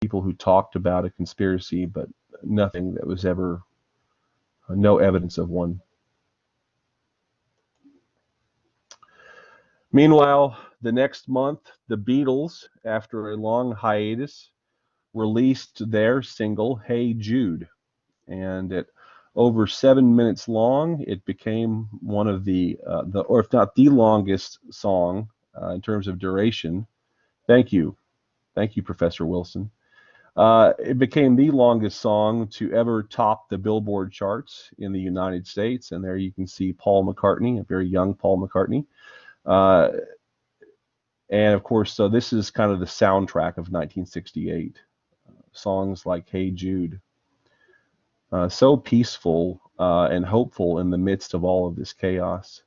people who talked about a conspiracy, but nothing that was ever, no evidence of one. Meanwhile, the next month, the Beatles, after a long hiatus, released their single, Hey Jude. And at over 7 minutes long, it became one of or if not the longest song in terms of duration. Thank you. Thank you, Professor Wilson. It became the longest song to ever top the Billboard charts in the United States. And there you can see Paul McCartney, a very young Paul McCartney. And of course, so this is kind of the soundtrack of 1968. Songs like Hey Jude. So peaceful and hopeful in the midst of all of this chaos.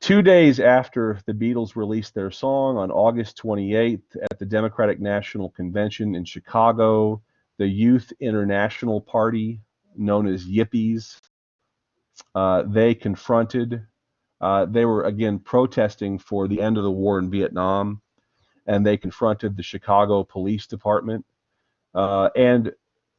2 days after the Beatles released their song, on August 28th, at the Democratic National Convention in Chicago, the Youth International Party, known as Yippies, they confronted, they were again protesting for the end of the war in Vietnam, and they confronted the Chicago Police Department. And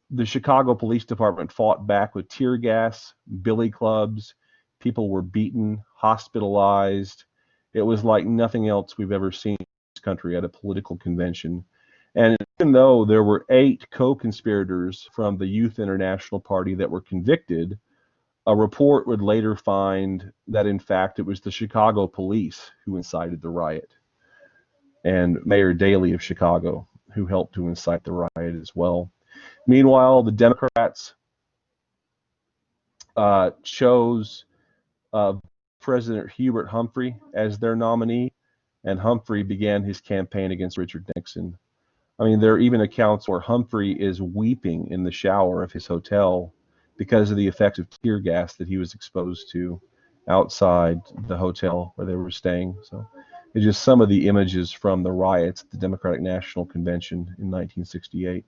the Chicago Police Department fought back with tear gas, billy clubs. People were beaten, hospitalized. It was like nothing else we've ever seen in this country at a political convention. And even though there were 8 co-conspirators from the Youth International Party that were convicted, a report would later find that, in fact, it was the Chicago police who incited the riot, and Mayor Daley of Chicago, who helped to incite the riot as well. Meanwhile, the Democrats chose President Hubert Humphrey as their nominee, and Humphrey began his campaign against Richard Nixon. I mean, there are even accounts where Humphrey is weeping in the shower of his hotel because of the effects of tear gas that he was exposed to outside the hotel where they were staying. So it's just some of the images from the riots at the Democratic National Convention in 1968.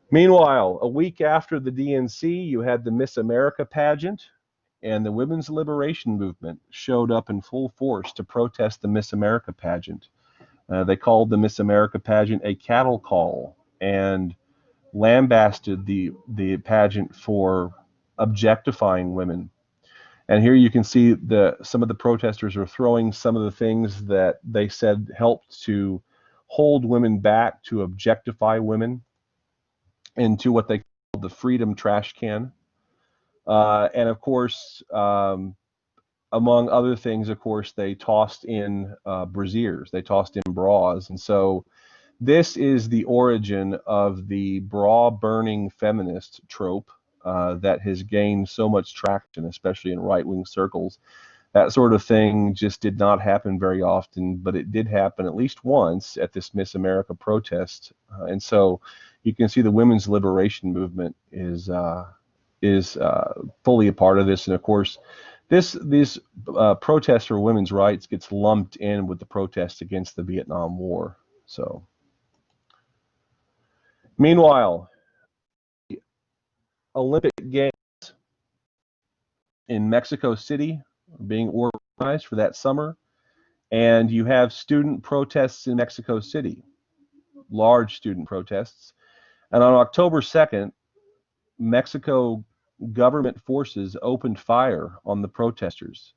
Meanwhile, a week after the DNC, you had the Miss America pageant, and the women's liberation movement showed up in full force to protest the Miss America pageant. They called the Miss America pageant a cattle call and lambasted the pageant for objectifying women. And here you can see some of the protesters are throwing some of the things that they said helped to hold women back, to objectify women, into what they call the freedom trash can. And of course, among other things, of course, they tossed in brassieres, they tossed in bras. And so this is the origin of the bra-burning feminist trope that has gained so much traction, especially in right-wing circles. That sort of thing just did not happen very often, but it did happen at least once at this Miss America protest. And so you can see the women's liberation movement is fully a part of this. And of course, these protests for women's rights gets lumped in with the protests against the Vietnam War. So, meanwhile, the Olympic Games in Mexico City are being organized for that summer, and you have student protests in Mexico City, large student protests. And on October 2nd, Mexico government forces opened fire on the protesters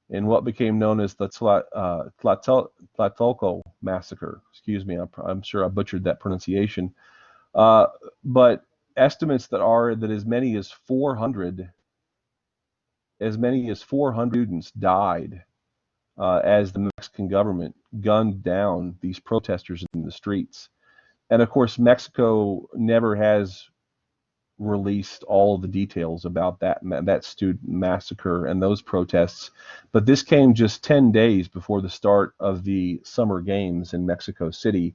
in what became known as the Tlatelolco massacre. Excuse me, I'm sure I butchered that pronunciation. But estimates that as many as 400 students died as the Mexican government gunned down these protesters in the streets. And of course, Mexico never has released all of the details about that student massacre and those protests, but this came just 10 days before the start of the Summer Games in Mexico City,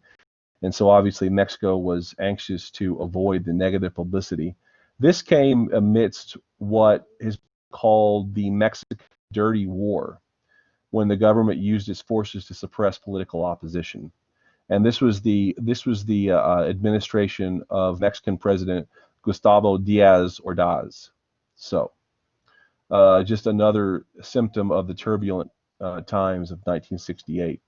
and so obviously Mexico was anxious to avoid the negative publicity. This came amidst what is called the Mexican Dirty War, when the government used its forces to suppress political opposition. And this was the administration of Mexican President Gustavo Diaz Ordaz. So, just another symptom of the turbulent times of 1968.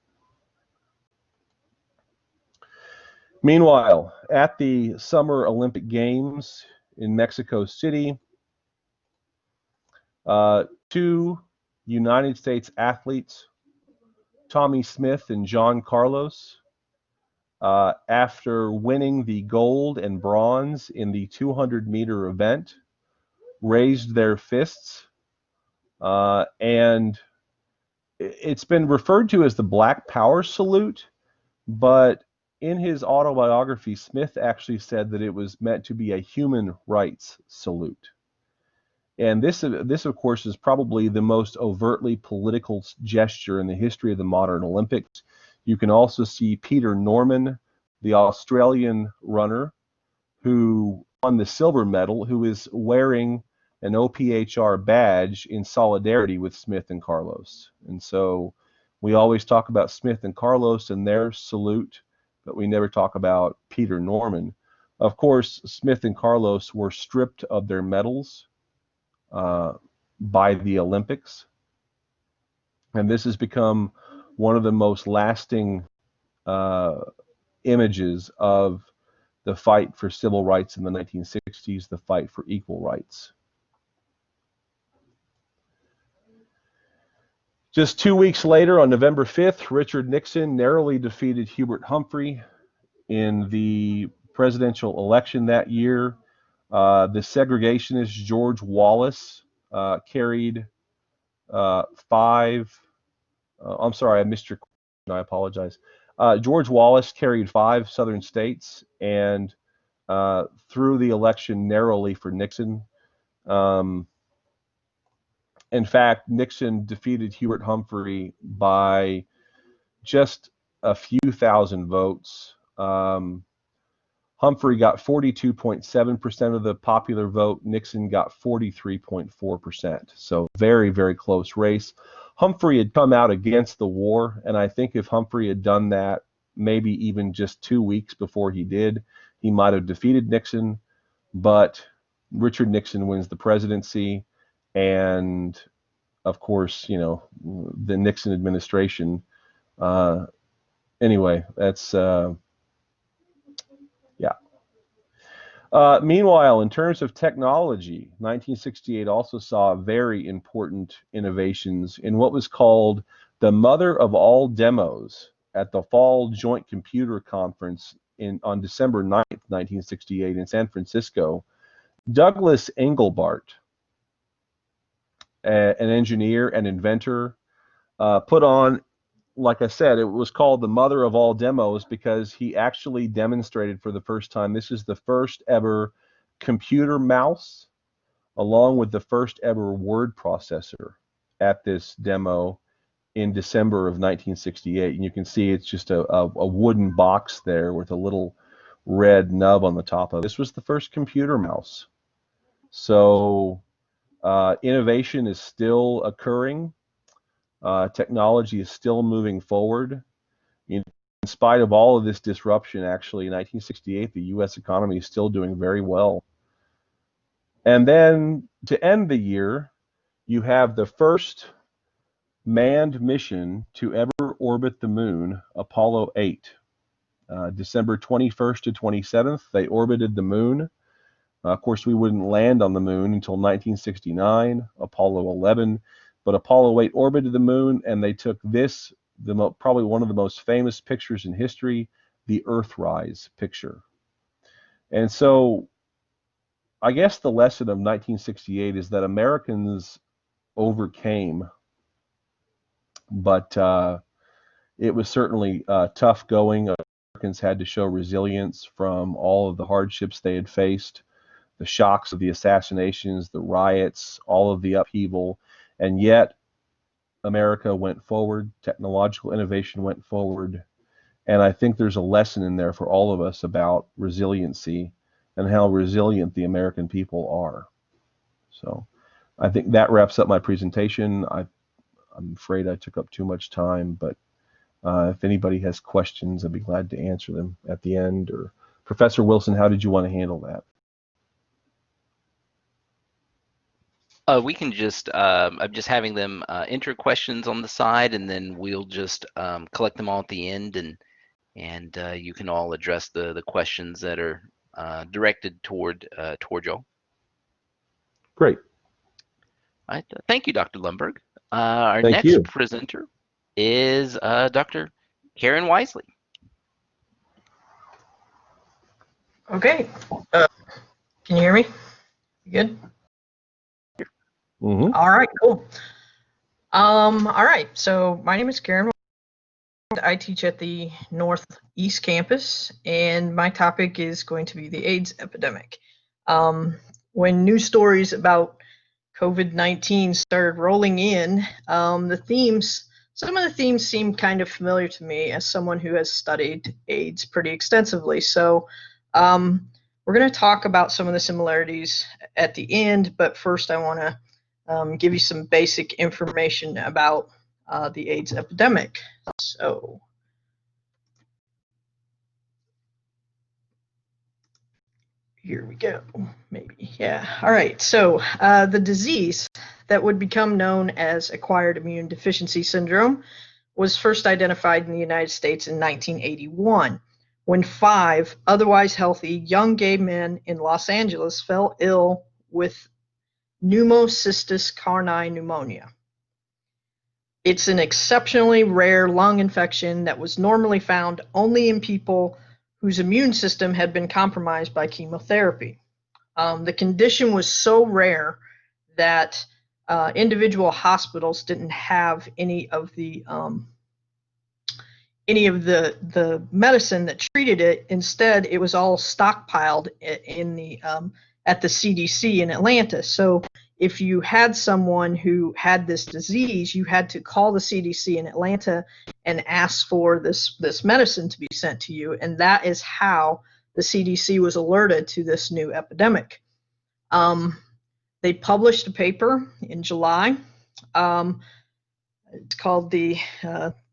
Meanwhile, at the Summer Olympic Games in Mexico City, two United States athletes, Tommy Smith and John Carlos, after winning the gold and bronze in the 200-meter event, raised their fists, and it's been referred to as the Black Power salute, but in his autobiography, Smith actually said that it was meant to be a human rights salute. And this, of course, is probably the most overtly political gesture in the history of the modern Olympics. You can also see Peter Norman, the Australian runner who won the silver medal, who is wearing an OPHR badge in solidarity with Smith and Carlos. And so we always talk about Smith and Carlos and their salute, but we never talk about Peter Norman. Of course, Smith and Carlos were stripped of their medals by the Olympics. And this has become one of the most lasting images of the fight for civil rights in the 1960s, the fight for equal rights. Just 2 weeks later, on November 5th, Richard Nixon narrowly defeated Hubert Humphrey in the presidential election that year. The segregationist George Wallace carried I'm sorry, I missed your question. I apologize. George Wallace carried 5 southern states and threw the election narrowly for Nixon. In fact, Nixon defeated Hubert Humphrey by just a few thousand votes. Humphrey got 42.7% of the popular vote. Nixon got 43.4%. So very, very close race. Humphrey had come out against the war, and I think if Humphrey had done that maybe even just 2 weeks before he did, he might have defeated Nixon. But Richard Nixon wins the presidency, and of course, you know, the Nixon administration. Anyway, that's yeah. Meanwhile, in terms of technology, 1968 also saw very important innovations in what was called the mother of all demos at the Fall Joint Computer Conference on December 9th, 1968 in San Francisco. Douglas Engelbart, an engineer and inventor, put on, like I said, it was called the mother of all demos because he actually demonstrated for the first time. This is the first ever computer mouse, along with the first ever word processor at this demo in December of 1968. And you can see it's just a wooden box there with a little red nub on the top of it. This was the first computer mouse. So innovation is still occurring. Technology is still moving forward. In spite of all of this disruption, actually, in 1968, the U.S. economy is still doing very well. And then to end the year, you have the first manned mission to ever orbit the moon, Apollo 8. December 21st to 27th, they orbited the moon. Of course, we wouldn't land on the moon until 1969, Apollo 11. But Apollo 8 orbited the moon, and they took this, probably one of the most famous pictures in history, the Earthrise picture. And so I guess the lesson of 1968 is that Americans overcame, but it was certainly tough going. Americans had to show resilience from all of the hardships they had faced, the shocks of the assassinations, the riots, all of the upheaval. And yet, America went forward, technological innovation went forward, and I think there's a lesson in there for all of us about resiliency and how resilient the American people are. So I think that wraps up my presentation. I'm afraid I took up too much time, but if anybody has questions, I'd be glad to answer them at the end. Or Professor Wilson, how did you want to handle that? We can just, I'm just having them enter questions on the side, and then we'll just collect them all at the end and and you can all address the questions that are directed toward y'all. Great. All right. Thank you, Dr. Lundberg. Our Thank next you. presenter is Dr. Karen Wisely. Okay. Can you hear me? You good? Mm-hmm. All right, cool. All right, so my name is Karen. I teach at the Northeast campus, and my topic is going to be the AIDS epidemic. When news stories about COVID-19 started rolling in, some of the themes seemed kind of familiar to me as someone who has studied AIDS pretty extensively. So we're going to talk about some of the similarities at the end, but first I want to give you some basic information about the AIDS epidemic. So here we go, maybe, yeah. All right, so the disease that would become known as acquired immune deficiency syndrome was first identified in the United States in 1981, when 5 otherwise healthy young gay men in Los Angeles fell ill with pneumocystis carinii pneumonia. It's an exceptionally rare lung infection that was normally found only in people whose immune system had been compromised by chemotherapy. The condition was so rare that individual hospitals didn't have any of the medicine that treated it. Instead, it was all stockpiled in the at the CDC in Atlanta. So if you had someone who had this disease, you had to call the CDC in Atlanta and ask for this medicine to be sent to you, and that is how the CDC was alerted to this new epidemic. They published a paper in July. It's called the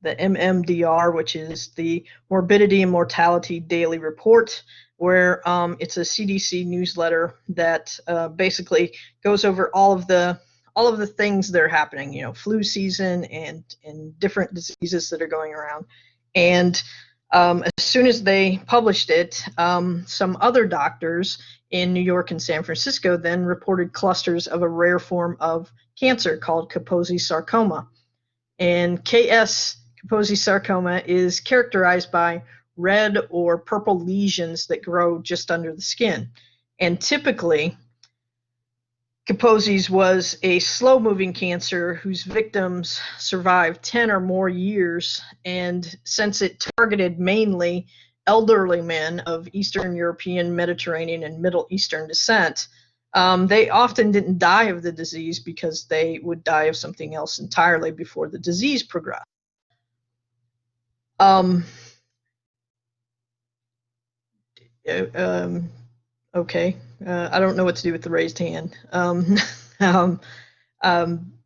MMDR, which is the Morbidity and Mortality Daily Report, where it's a CDC newsletter that basically goes over all of the things that are happening, you know, flu season and different diseases that are going around. And as soon as they published it, some other doctors in New York and San Francisco then reported clusters of a rare form of cancer called Kaposi sarcoma. And KS Kaposi sarcoma is characterized by red or purple lesions that grow just under the skin. And typically, Kaposi's was a slow-moving cancer whose victims survived 10 or more years, and since it targeted mainly elderly men of Eastern European, Mediterranean, and Middle Eastern descent, they often didn't die of the disease because they would die of something else entirely before the disease progressed. Okay, I don't know what to do with the raised hand.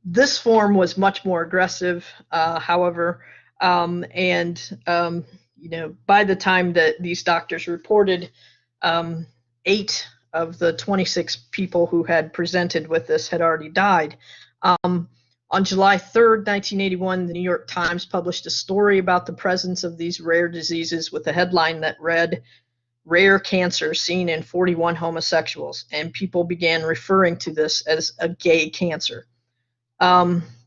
This form was much more aggressive, however, you know, by the time that these doctors reported, 8 of the 26 people who had presented with this had already died. On July 3rd, 1981, the New York Times published a story about the presence of these rare diseases with a headline that read, "Rare cancer seen in 41 homosexuals," and people began referring to this as a gay cancer.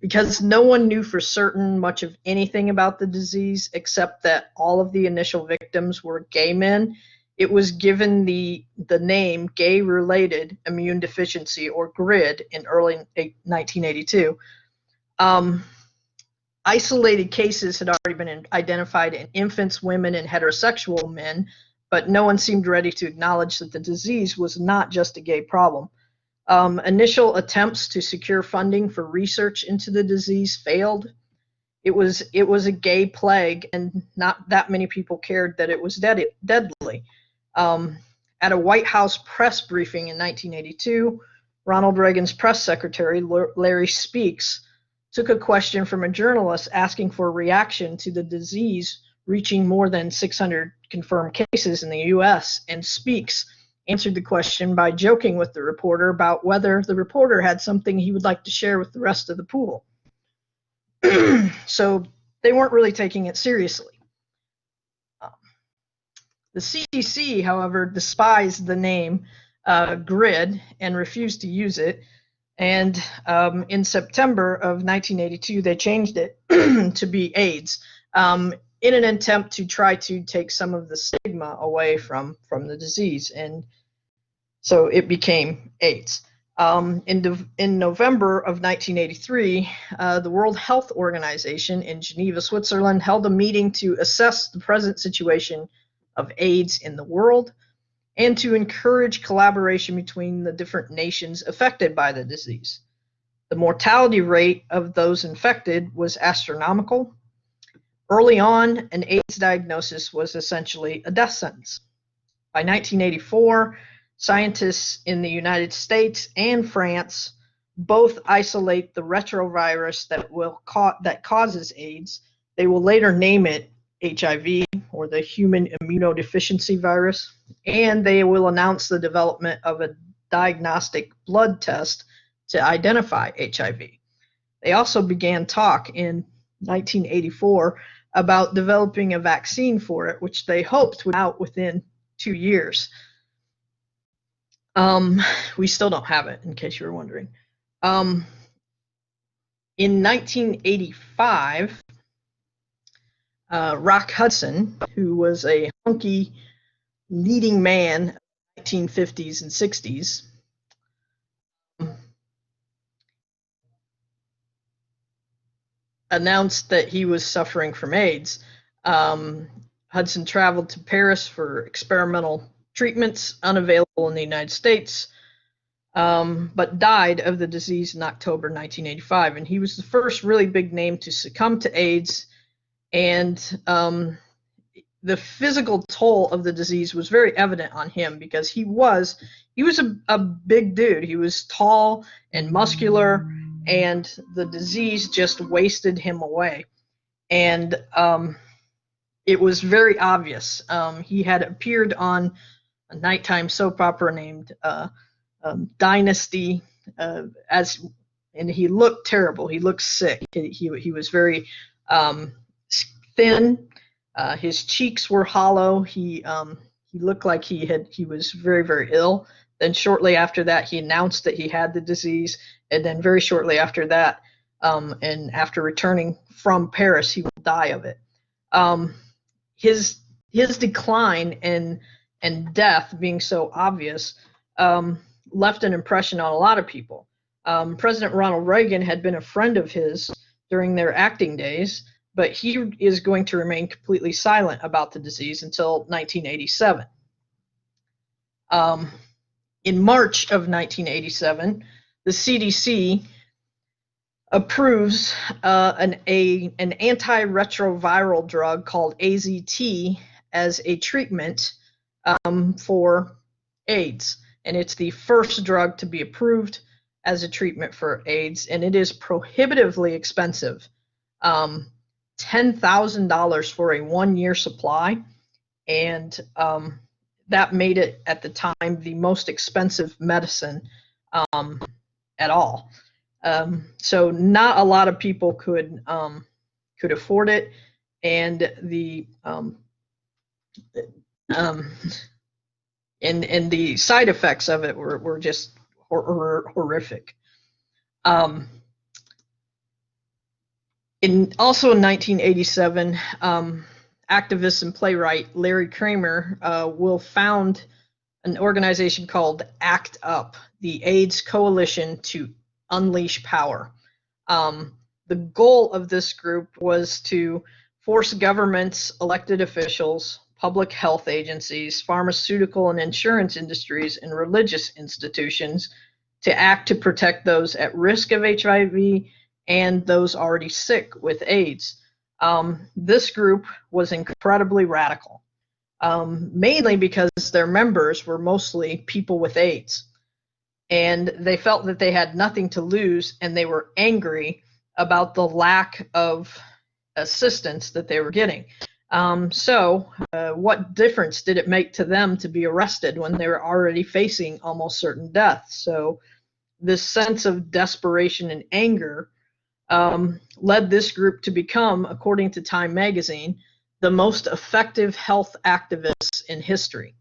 Because no one knew for certain much of anything about the disease except that all of the initial victims were gay men, it was given the name gay-related immune deficiency, or GRID, in early 1982. Isolated cases had already been identified in infants, women, and heterosexual men, but no one seemed ready to acknowledge that the disease was not just a gay problem. Initial attempts to secure funding for research into the disease failed. It was a gay plague, and not that many people cared that it was deadly. At a White House press briefing in 1982, Ronald Reagan's press secretary, Larry Speakes, took a question from a journalist asking for a reaction to the disease reaching more than 600 confirmed cases in the U.S., and Speakes answered the question by joking with the reporter about whether the reporter had something he would like to share with the rest of the pool. So they weren't really taking it seriously. The CDC, however, despised the name GRID and refused to use it. And in September of 1982, they changed it to be AIDS in an attempt to try to take some of the stigma away from the disease. And so it became AIDS. In November of 1983, the World Health Organization in Geneva, Switzerland, held a meeting to assess the present situation of AIDS in the world and to encourage collaboration between the different nations affected by the disease. The mortality rate of those infected was astronomical. Early on, an AIDS diagnosis was essentially a death sentence. By 1984, scientists in the United States and France both isolate the retrovirus that causes AIDS. They will later name it HIV, or the human immunodeficiency virus, and they will announce the development of a diagnostic blood test to identify HIV. They also began talk in 1984 about developing a vaccine for it, which they hoped would be out within 2 years. We still don't have it, in case you were wondering. In 1985, Rock Hudson, who was a hunky leading man of the 1950s and 60s, announced that he was suffering from AIDS. Hudson traveled to Paris for experimental treatments unavailable in the United States, but died of the disease in October 1985. And he was the first really big name to succumb to AIDS. And the physical toll of the disease was very evident on him because he was a big dude. He was tall and muscular, and the disease just wasted him away. And it was very obvious. He had appeared on a nighttime soap opera named Dynasty, and he looked terrible. He looked sick. He was very thin. His cheeks were hollow. He looked like he was very, very ill. Then shortly after that, he announced that he had the disease, and then very shortly after that, and after returning from Paris, he will die of it. His decline and death being so obvious left an impression on a lot of people. President Ronald Reagan had been a friend of his during their acting days, but he is going to remain completely silent about the disease until 1987. In March of 1987, the CDC approves an antiretroviral drug called AZT as a treatment for AIDS. And it's the first drug to be approved as a treatment for AIDS, and it is prohibitively expensive. $10,000 for a 1-year supply, and that made it at the time the most expensive medicine at all. So not a lot of people could afford it, and the and the side effects of it were just horrific. Also in 1987, activist and playwright Larry Kramer will found an organization called ACT UP, the AIDS Coalition to Unleash Power. The goal of this group was to force governments, elected officials, public health agencies, pharmaceutical and insurance industries, and religious institutions to act to protect those at risk of HIV and those already sick with AIDS. This group was incredibly radical, mainly because their members were mostly people with AIDS. And they felt that they had nothing to lose, and they were angry about the lack of assistance that they were getting. So what difference did it make to them to be arrested when they were already facing almost certain death? So this sense of desperation and anger led this group to become, according to Time magazine, the most effective health activists in history.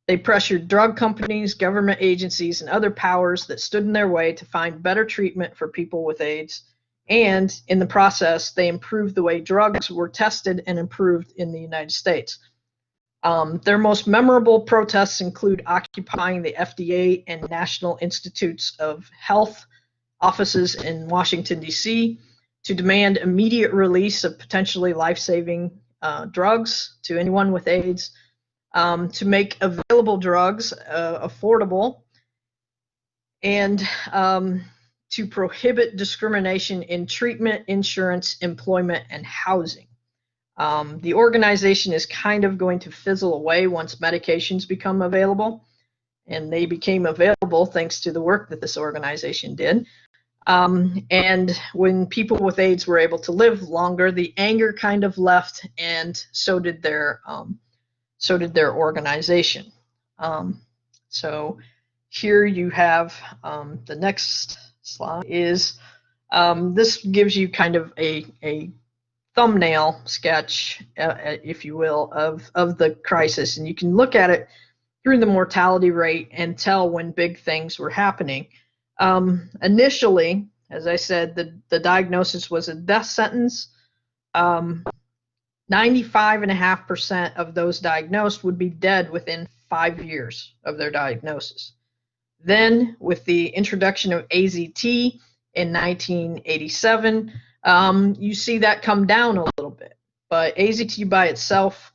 They pressured drug companies, government agencies, and other powers that stood in their way to find better treatment for people with AIDS. And in the process, they improved the way drugs were tested and improved in the United States. Their most memorable protests include occupying the FDA and National Institutes of Health offices in Washington, D.C., to demand immediate release of potentially life-saving drugs to anyone with AIDS, to make available drugs affordable, and to prohibit discrimination in treatment, insurance, employment, and housing. The organization is kind of going to fizzle away once medications become available, and they became available thanks to the work that this organization did. And when people with AIDS were able to live longer, the anger kind of left, and so did their organization. So here you have the next slide is this gives you kind of a thumbnail sketch, if you will, of the crisis, and you can look at it through the mortality rate and tell when big things were happening. Initially, as I said, the diagnosis was a death sentence. 95.5% of those diagnosed would be dead within 5 years of their diagnosis. Then, with the introduction of AZT in 1987, you see that come down a little bit. But AZT by itself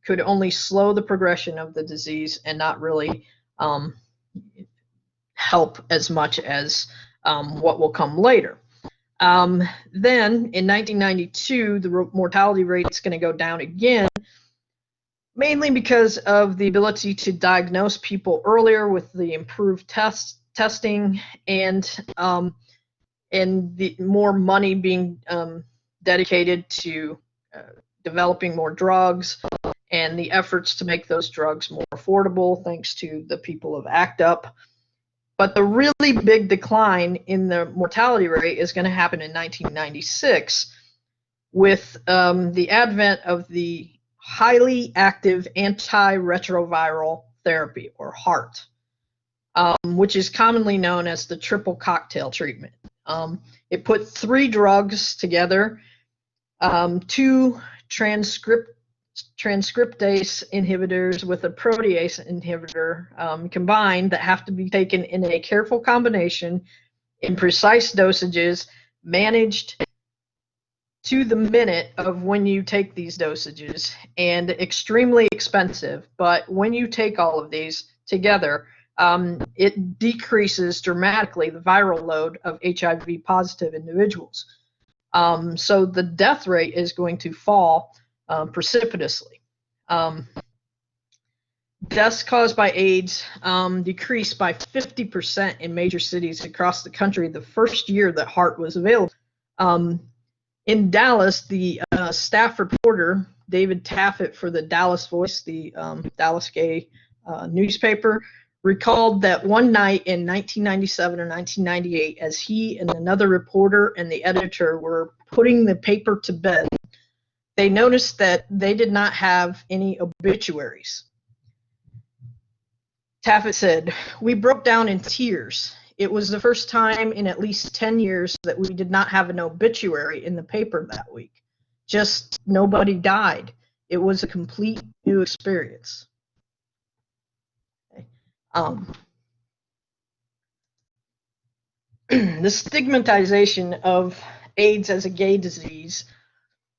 could only slow the progression of the disease and not really help as much as what will come later. Then in 1992, the mortality rate is going to go down again, mainly because of the ability to diagnose people earlier with the improved testing and the more money being dedicated to developing more drugs and the efforts to make those drugs more affordable thanks to the people of ACT UP. But the really big decline in the mortality rate is going to happen in 1996 with the advent of the highly active antiretroviral therapy, or HAART, which is commonly known as the triple cocktail treatment. It put 3 drugs together, 2 transcriptase inhibitors with a protease inhibitor combined, that have to be taken in a careful combination in precise dosages, managed to the minute of when you take these dosages, and extremely expensive. But when you take all of these together, it decreases dramatically the viral load of HIV positive individuals. So the death rate is going to fall precipitously. Deaths caused by AIDS decreased by 50% in major cities across the country the first year that HAART was available. In Dallas, the staff reporter, David Taffet for the Dallas Voice, the Dallas gay newspaper, recalled that one night in 1997 or 1998, as he and another reporter and the editor were putting the paper to bed, they noticed that they did not have any obituaries. Taffet said, "We broke down in tears. It was the first time in at least 10 years that we did not have an obituary in the paper that week. Just nobody died. It was a complete new experience." The stigmatization of AIDS as a gay disease,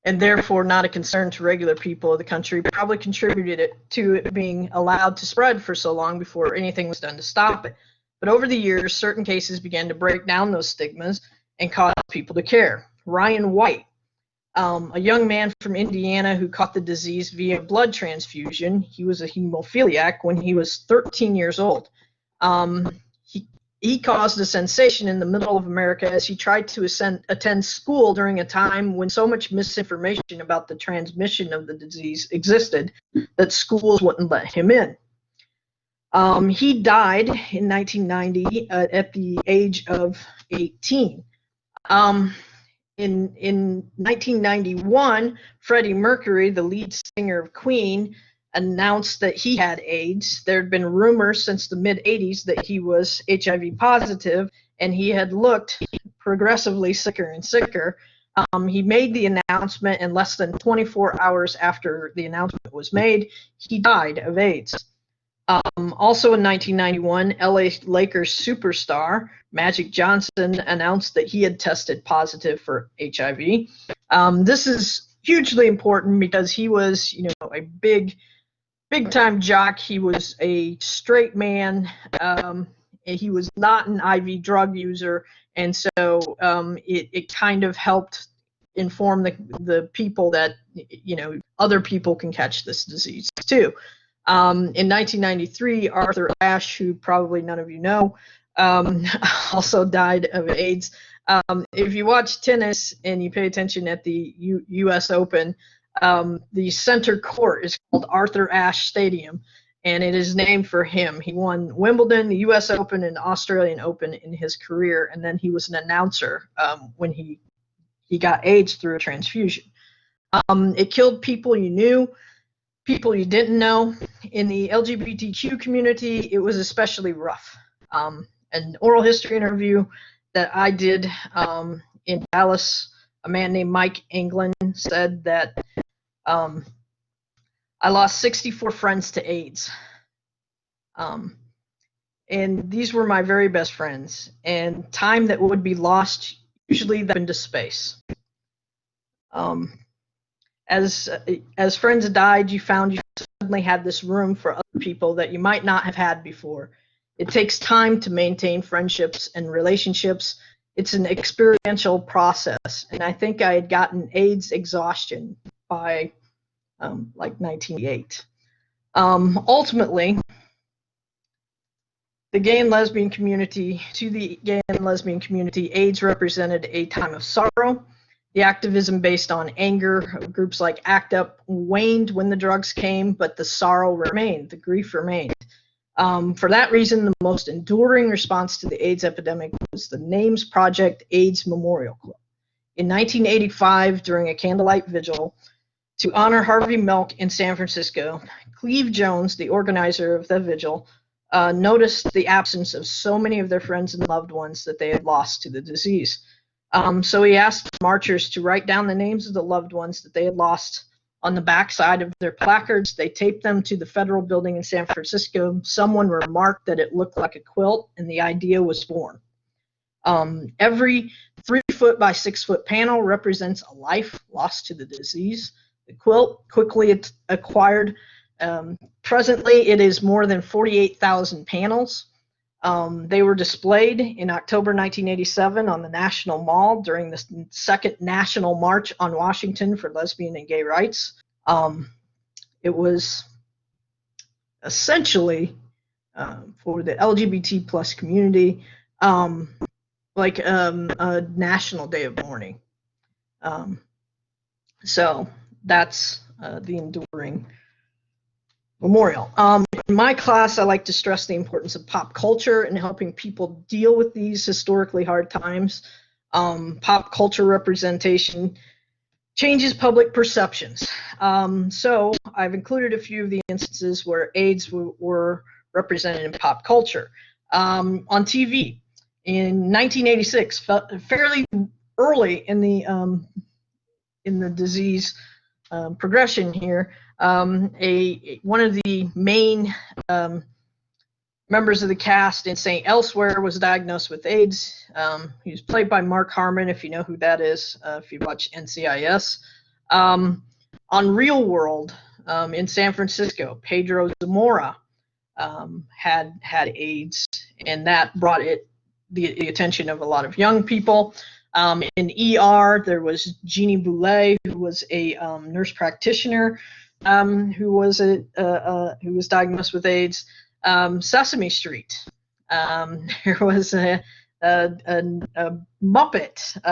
and therefore not a concern to regular people of the country, probably contributed to it being allowed to spread for so long before anything was done to stop it. But over the years, certain cases began to break down those stigmas and cause people to care. Ryan White, a young man from Indiana who caught the disease via blood transfusion. He was a hemophiliac when he was 13 years old. He caused a sensation in the middle of America as he tried to attend school during a time when so much misinformation about the transmission of the disease existed that schools wouldn't let him in. He died in 1990 at the age of 18. in 1991, Freddie Mercury, the lead singer of Queen, announced that he had AIDS. There had been rumors since the mid-'80s that he was HIV positive, and he had looked progressively sicker and sicker. He made the announcement, and less than 24 hours after the announcement was made, he died of AIDS. Also in 1991, LA Lakers superstar Magic Johnson announced that he had tested positive for HIV. This is hugely important because he was, a big time jock. He was a straight man. He was not an IV drug user, and so it kind of helped inform the people that other people can catch this disease too. In 1993, Arthur Ashe, who probably none of you know, also died of AIDS. If you watch tennis and you pay attention at the U.S. Open, the center court is called Arthur Ashe Stadium, and it is named for him. He won Wimbledon, the U.S. Open, and Australian Open in his career, and then he was an announcer when he got AIDS through a transfusion. It killed people you knew, people you didn't know. In the LGBTQ community, it was especially rough. An oral history interview that I did in Dallas, a man named Mike Anglin said that I lost 64 friends to AIDS. And these were my very best friends. And time that would be lost usually into space. As friends died, you found you suddenly had this room for other people that you might not have had before. It takes time to maintain friendships and relationships. It's an experiential process, and I think I had gotten AIDS exhaustion by like 1988. Ultimately, to the gay and lesbian community, AIDS represented a time of sorrow. The activism based on anger of groups like ACT UP waned when the drugs came, but the sorrow remained, the grief remained. For that reason, the most enduring response to the AIDS epidemic was the NAMES Project AIDS Memorial Club. In 1985, during a candlelight vigil to honor Harvey Milk in San Francisco, Cleve Jones, the organizer of the vigil, noticed the absence of so many of their friends and loved ones that they had lost to the disease. So he asked marchers to write down the names of the loved ones that they had lost on the backside of their placards. They taped them to the federal building in San Francisco. Someone remarked that it looked like a quilt, and the idea was born. Every 3-foot by 6-foot panel represents a life lost to the disease. The quilt quickly acquired. Presently, it is more than 48,000 panels. They were displayed in October 1987 on the National Mall during the second National March on Washington for lesbian and gay rights. It was essentially for the LGBT plus community, like a national day of mourning. So that's the enduring memorial. In my class, I like to stress the importance of pop culture in helping people deal with these historically hard times. Pop culture representation changes public perceptions. So I've included a few of the instances where AIDS were represented in pop culture. On TV, in 1986, fairly early in the disease progression here, one of the main members of the cast in St. Elsewhere was diagnosed with AIDS. He was played by Mark Harmon, if you know who that is, if you watch NCIS. On Real World in San Francisco, Pedro Zamora had AIDS, and that brought the attention of a lot of young people. In ER, there was Jeannie Boulet, who was a nurse practitioner who was diagnosed with AIDS. Sesame Street, there was a Muppet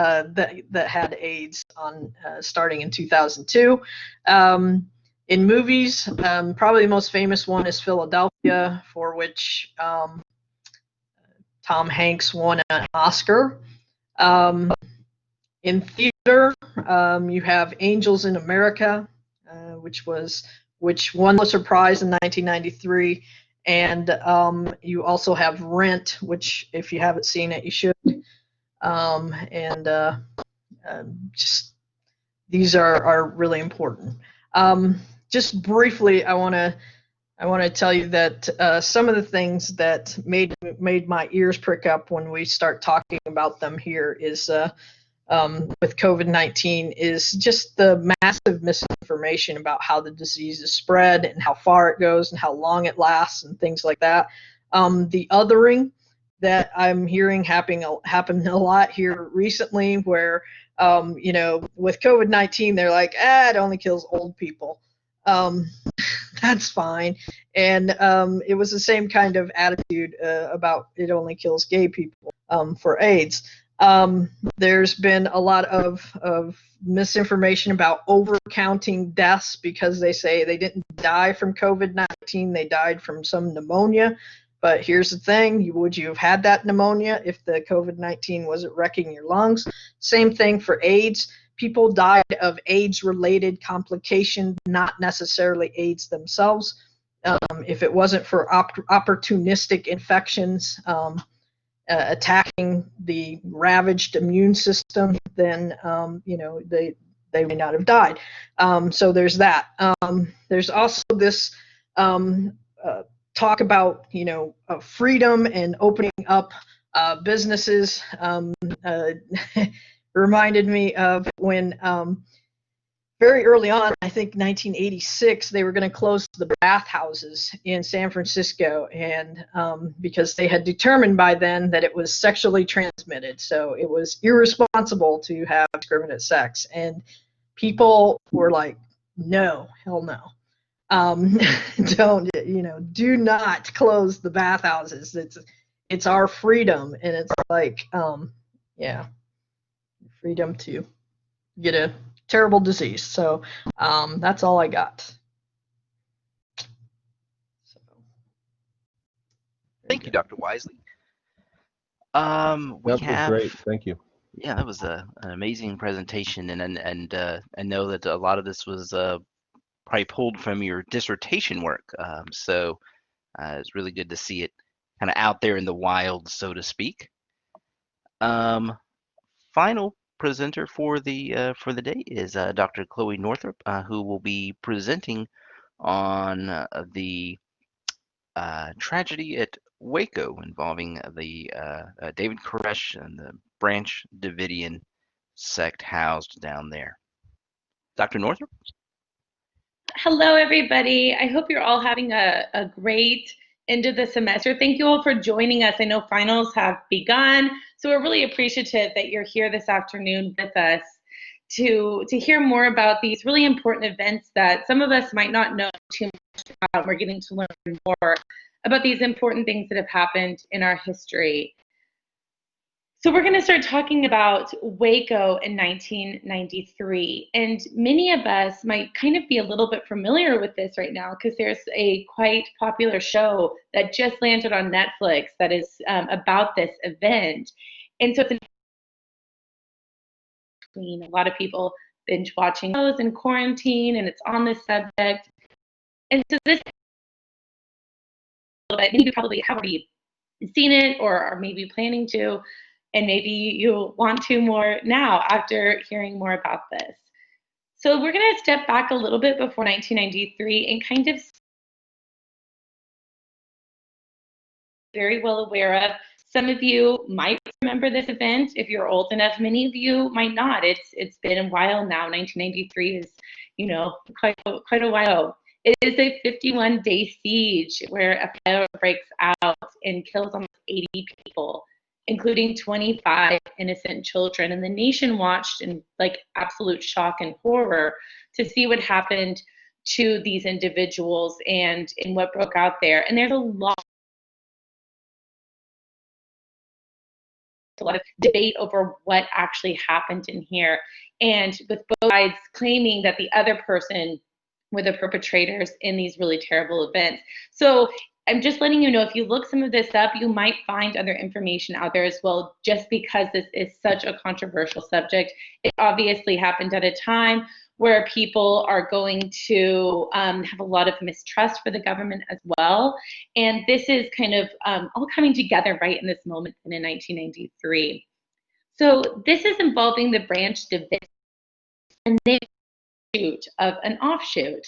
that had AIDS starting in 2002. In movies, probably the most famous one is Philadelphia, for which Tom Hanks won an Oscar. In theater, you have Angels in America, which won the prize in 1993, and you also have Rent, which if you haven't seen it, you should. And just these are really important. Just briefly, I want to tell you that some of the things that made my ears prick up when we start talking about them here is with COVID-19 is just the massive misinformation about how the disease is spread and how far it goes and how long it lasts and things like that. The othering that I'm hearing happened a lot here recently, where with COVID-19 they're like, it only kills old people. That's fine. And it was the same kind of attitude about it only kills gay people for AIDS. There's been a lot of misinformation about overcounting deaths because they say they didn't die from COVID-19, they died from some pneumonia. But here's the thing, would you have had that pneumonia if the COVID-19 wasn't wrecking your lungs? Same thing for AIDS. People died of AIDS-related complications, not necessarily AIDS themselves. If it wasn't for opportunistic infections attacking the ravaged immune system, then they may not have died. So there's that. There's also this talk about freedom and opening up businesses. Reminded me of when very early on, I think 1986, they were going to close the bathhouses in San Francisco, and because they had determined by then that it was sexually transmitted, so it was irresponsible to have indiscriminate sex, and people were like, no, hell no. Do not close the bathhouses. It's our freedom, and it's like, freedom to get a terrible disease. So that's all I got. Thank you, Dr. Wisely. That was great. Thank you. Yeah, that was an amazing presentation, and I know that a lot of this was probably pulled from your dissertation work. So it's really good to see it kind of out there in the wild, so to speak. Final presenter for the day is Dr. Chloe Northrup, who will be presenting on the tragedy at Waco involving the David Koresh and the Branch Davidian sect housed down there. Dr. Northrup? Hello, everybody. I hope you're all having a great end of the semester. Thank you all for joining us. I know finals have begun, so we're really appreciative that you're here this afternoon with us to hear more about these really important events that some of us might not know too much about. We're getting to learn more about these important things that have happened in our history. So we're going to start talking about Waco in 1993, and many of us might kind of be a little bit familiar with this right now because there's a quite popular show that just landed on Netflix that is about this event, and so it's between a lot of people binge watching shows in quarantine, and it's on this subject, and so this a little bit, maybe you probably have already seen it or are maybe planning to. And maybe you'll want to more now after hearing more about this. So we're going to step back a little bit before 1993 and kind of very well aware of. Some of you might remember this event. If you're old enough, many of you might not. It's been a while now. 1993 is, quite a while. It is a 51-day siege where a fire breaks out and kills almost 80 people, including 25 innocent children. And the nation watched in absolute shock and horror to see what happened to these individuals and what broke out there. And there's a lot of debate over what actually happened in here. And with both sides claiming that the other person were the perpetrators in these really terrible events. So I'm just letting you know, if you look some of this up, you might find other information out there as well, just because this is such a controversial subject. It obviously happened at a time where people are going to have a lot of mistrust for the government as well. And this is kind of all coming together right in this moment in 1993. So this is involving the Branch Davidians, and they shoot of an offshoot.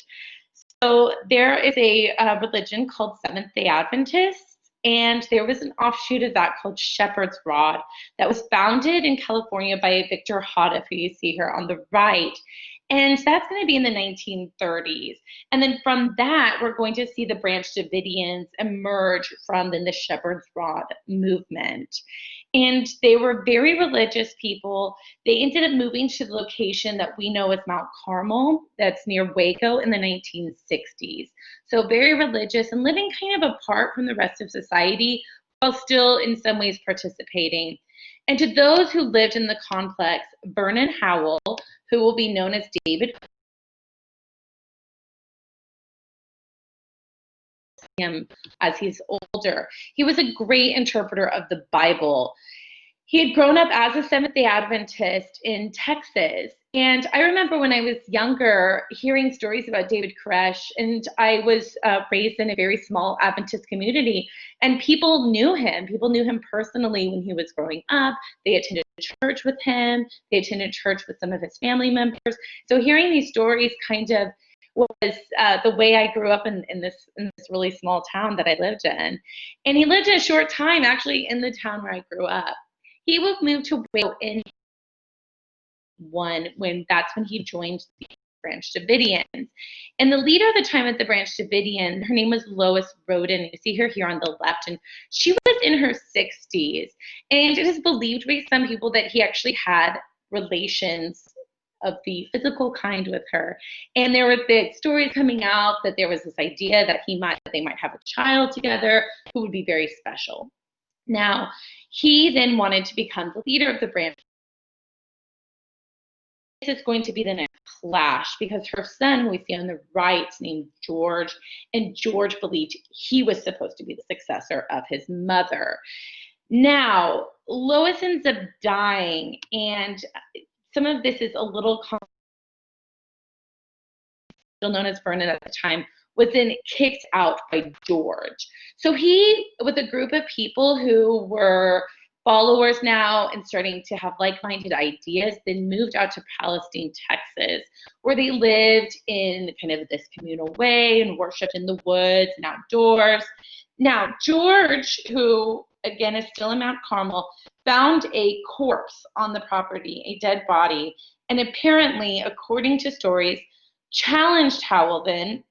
So there is a religion called Seventh-day Adventists, and there was an offshoot of that called Shepherd's Rod that was founded in California by Victor Houteff, who you see here on the right. And that's going to be in the 1930s. And then from that, we're going to see the Branch Davidians emerge from the Shepherd's Rod movement. And they were very religious people. They ended up moving to the location that we know as Mount Carmel, that's near Waco, in the 1960s. So very religious and living kind of apart from the rest of society, while still in some ways participating. And to those who lived in the complex, Vernon Howell, who will be known as David, as he's older, he was a great interpreter of the Bible. He had grown up as a Seventh-day Adventist in Texas. And I remember when I was younger hearing stories about David Koresh, and I was raised in a very small Adventist community, and people knew him. People knew him personally when he was growing up. They attended church with him. They attended church with some of his family members. So hearing these stories kind of was the way I grew up in this really small town that I lived in. And he lived in a short time, actually, in the town where I grew up. He would move to Waco in when he joined the Branch Davidians. And the leader at the time at the Branch Davidian, her name was Lois Roden. You see her here on the left, and she was in her 60s. And it is believed by some people that he actually had relations of the physical kind with her. And there were the stories coming out that there was this idea that they might have a child together who would be very special. Now, he then wanted to become the leader of the branch. This is going to be the next clash, because her son, who we see on the right, named George, and George believed he was supposed to be the successor of his mother. Now, Lois ends up dying, and some of this is a little still known as Vernon at the time, was then kicked out by George. So he, with a group of people who were followers now and starting to have like-minded ideas, then moved out to Palestine, Texas, where they lived in kind of this communal way and worshiped in the woods and outdoors. Now, George, who again is still in Mount Carmel, found a corpse on the property, a dead body, and apparently, according to stories, challenged Howell then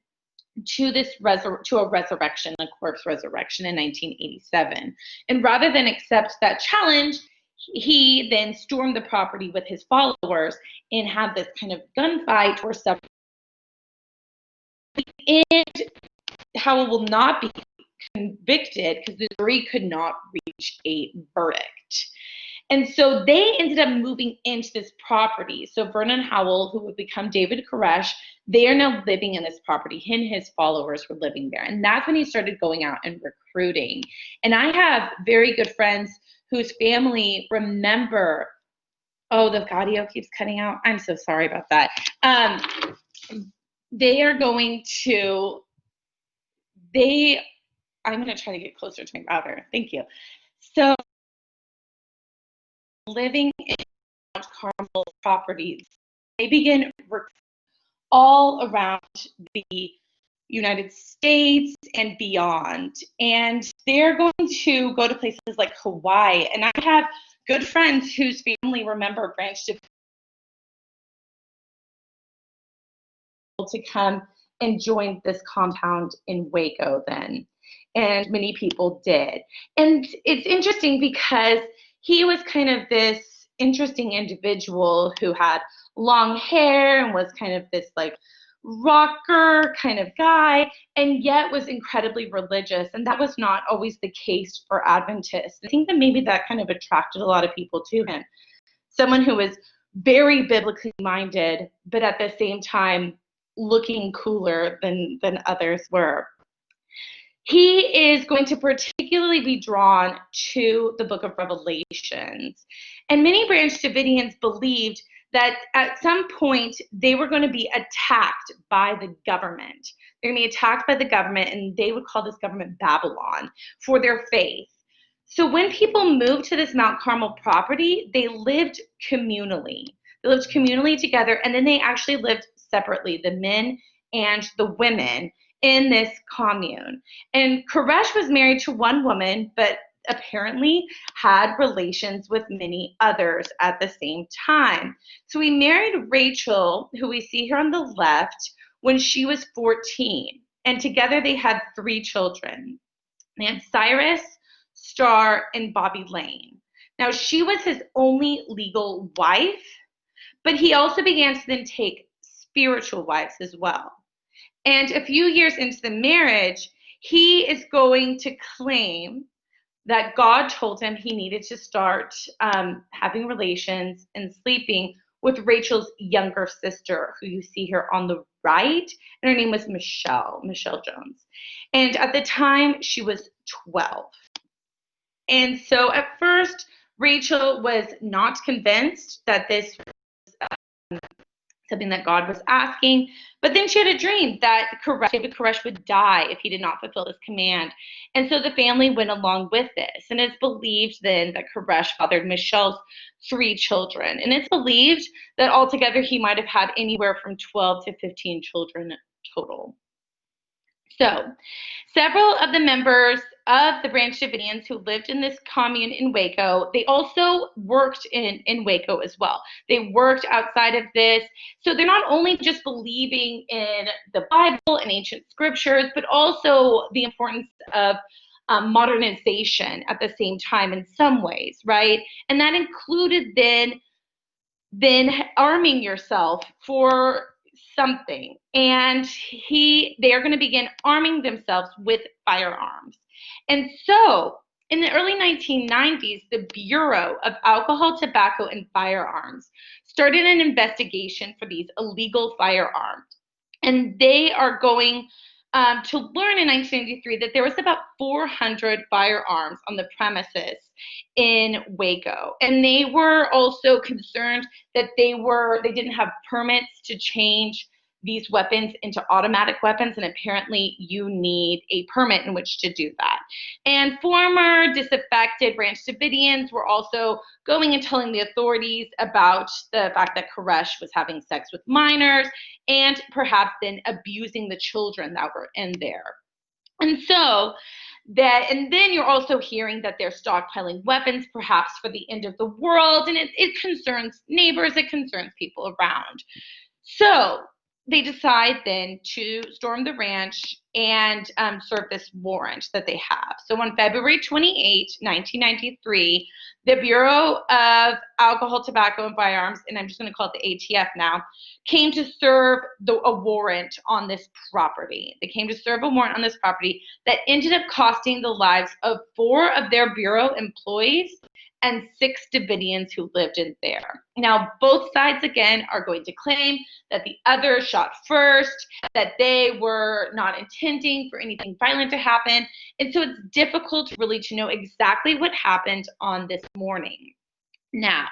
to a resurrection, a corpse resurrection in 1987. And rather than accept that challenge, he then stormed the property with his followers and had this kind of gunfight where several. And Howell will not be convicted because the jury could not reach a verdict. And so they ended up moving into this property. So Vernon Howell, who would become David Koresh, they are now living in this property. He and his followers were living there. And that's when he started going out and recruiting. And I have very good friends whose family remember, oh, the audio keeps cutting out. I'm so sorry about that. They are going to, I'm going to try to get closer to my router. Thank you. So living in Mount Carmel properties, they begin all around the United States and beyond. And they're going to go to places like Hawaii. And I have good friends whose family remember Branch Davidian to come and join this compound in Waco then. And many people did. And it's interesting because he was kind of this interesting individual who had long hair and was kind of this like rocker kind of guy, and yet was incredibly religious. And that was not always the case for Adventists. I think that maybe that kind of attracted a lot of people to him. Someone who was very biblically minded, but at the same time looking cooler than others were. he is going to particularly be drawn to the book of Revelations. And many Branch Davidians believed that at some point they were going to be attacked by the government. They're going to be attacked by the government, and they would call this government Babylon for their faith. So when people moved to this Mount Carmel property, they lived communally. They lived communally together, and then they actually lived separately, the men and the women in this commune. And Koresh was married to one woman, but apparently had relations with many others at the same time. So he married Rachel, who we see here on the left, when she was 14. And together they had 3 children. They had Cyrus, Star, and Bobby Lane. Now, she was his only legal wife, but he also began to then take spiritual wives as well. And a few years into the marriage, he is going to claim that God told him he needed to start having relations and sleeping with Rachel's younger sister, who you see here on the right, and her name was Michelle Jones. And at the time, she was 12. And so at first, Rachel was not convinced that this was something that God was asking, but then she had a dream that David Koresh would die if he did not fulfill this command. And so the family went along with this. And it's believed then that Koresh fathered Michelle's 3 children. And it's believed that altogether he might have had anywhere from 12 to 15 children total. So several of the members of the Branch Davidians who lived in this commune in Waco, they also worked in Waco as well. They worked outside of this. So they're not only just believing in the Bible and ancient scriptures, but also the importance of modernization at the same time in some ways, right? And that included then arming yourself for something. And they are going to begin arming themselves with firearms. And so in the early 1990s, the Bureau of Alcohol, Tobacco, and Firearms started an investigation for these illegal firearms. And they are going to learn in 1993 that there was about 400 firearms on the premises in Waco. And they were also concerned that they didn't have permits to change these weapons into automatic weapons, and apparently you need a permit in which to do that. And former disaffected Branch Davidians were also going and telling the authorities about the fact that Koresh was having sex with minors and perhaps then abusing the children that were in there. And so and then you're also hearing that they're stockpiling weapons, perhaps for the end of the world, and it concerns neighbors, it concerns people around. So they decide then to storm the ranch and serve this warrant that they have. So on February 28, 1993, the Bureau of Alcohol, Tobacco, and Firearms, and I'm just going to call it the ATF now, came to serve a warrant on this property. They came to serve a warrant on this property that ended up costing the lives of 4 of their Bureau employees and 6 Davidians who lived in there. Now, both sides, again, are going to claim that the other shot first, that they were not intending for anything violent to happen. And so it's difficult really to know exactly what happened on this morning. Now,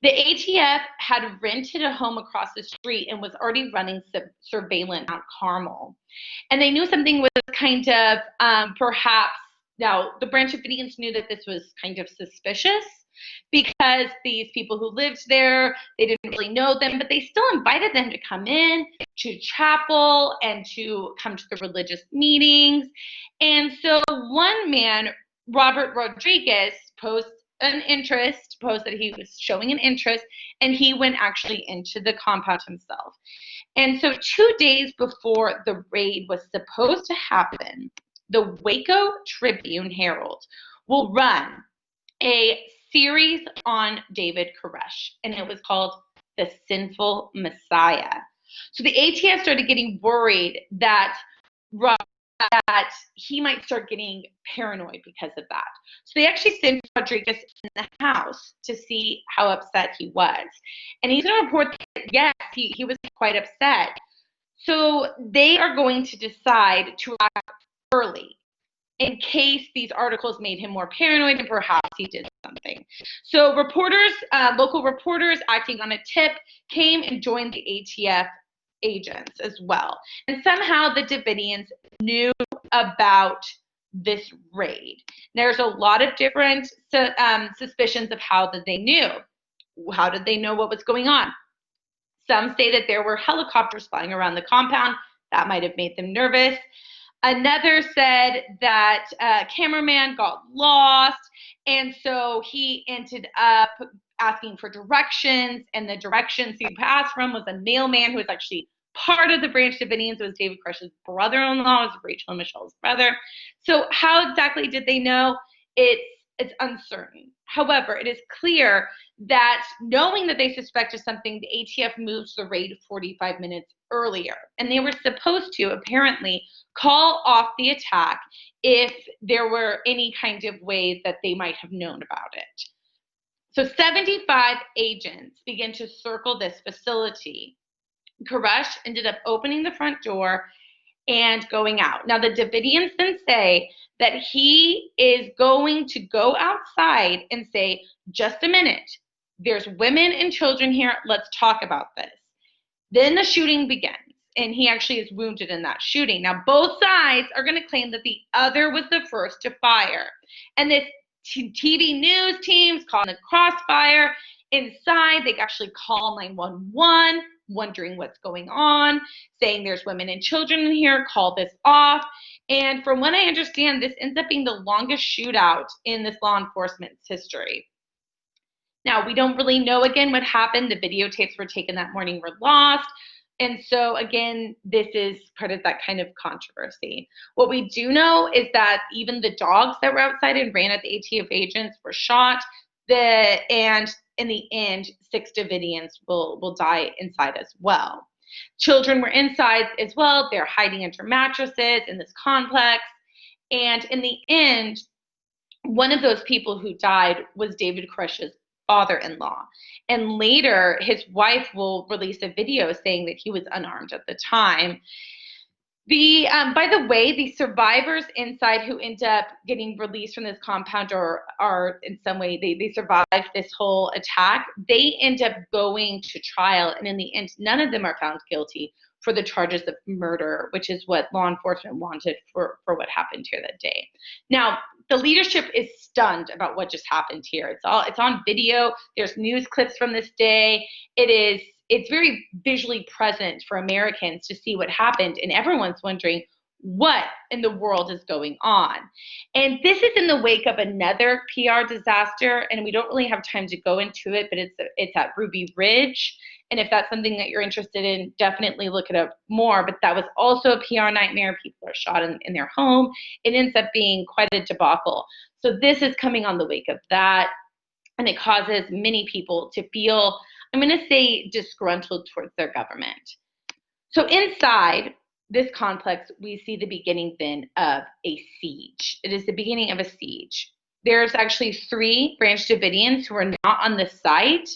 the ATF had rented a home across the street and was already running surveillance on Carmel. And they knew something was kind of perhaps, now the Branch Davidians knew that this was kind of suspicious because these people who lived there, they didn't really know them, but they still invited them to come in to chapel and to come to the religious meetings. And so one man, Robert Rodriguez, posed that he was showing an interest, and he went actually into the compound himself. And so 2 days before the raid was supposed to happen, the Waco Tribune-Herald will run a series on David Koresh, and it was called The Sinful Messiah. So the ATF started getting worried that he might start getting paranoid because of that. So they actually sent Rodriguez in the house to see how upset he was. And he's going to report that, yes, he was quite upset. So they are going to decide to act early. in case these articles made him more paranoid and perhaps he did something. So reporters, local reporters acting on a tip came and joined the ATF agents as well. And somehow the Davidians knew about this raid. There's a lot of different suspicions of how that they knew. How did they know what was going on? Some say that there were helicopters flying around the compound. That might have made them nervous. Another said that a cameraman got lost, and so he ended up asking for directions, and the directions he asked from was a mailman who was actually part of the Branch Davidians. It was David Koresh' brother-in-law, it was Rachel and Michelle's brother. So how exactly did they know? It's uncertain. However, it is clear that knowing that they suspected something, the ATF moved the raid 45 minutes earlier. And they were supposed to, apparently, call off the attack if there were any kind of way that they might have known about it. So 75 agents began to circle this facility. Koresh ended up opening the front door and going out. Now, the Davidians then say that he is going to go outside and say, just a minute, there's women and children here, let's talk about this. Then the shooting begins, and he actually is wounded in that shooting. Now, both sides are going to claim that the other was the first to fire. And this TV news teams calling the crossfire. Inside, they actually call 911, wondering what's going on, saying there's women and children in here, call this off. And from what I understand, this ends up being the longest shootout in this law enforcement's history. Now, we don't really know, again, what happened. The videotapes were taken that morning were lost. And so, again, this is part of that kind of controversy. What we do know is that even the dogs that were outside and ran at the ATF agents were shot. And in the end, 6 Davidians will die inside as well. Children were inside as well. They're hiding under mattresses in this complex. And in the end, one of those people who died was David Koresh's father-in-law. And later, his wife will release a video saying that he was unarmed at the time. By the way, the survivors inside who end up getting released from this compound are in some way, they survived this whole attack. They end up going to trial, and in the end, none of them are found guilty for the charges of murder, which is what law enforcement wanted for what happened here that day. Now, the leadership is stunned about what just happened here. It's on video. There's news clips from this day. It's very visually present for Americans to see what happened, and everyone's wondering what in the world is going on. And this is in the wake of another PR disaster, and we don't really have time to go into it, but it's at Ruby Ridge. And if that's something that you're interested in, definitely look it up more. But that was also a PR nightmare. People are shot in their home. It ends up being quite a debacle. So this is coming on the wake of that, and it causes many people to feel, I'm going to say, disgruntled towards their government. So inside this complex, we see the beginning then of a siege. It is the beginning of a siege. There's actually 3 Branch Davidians who were not on the site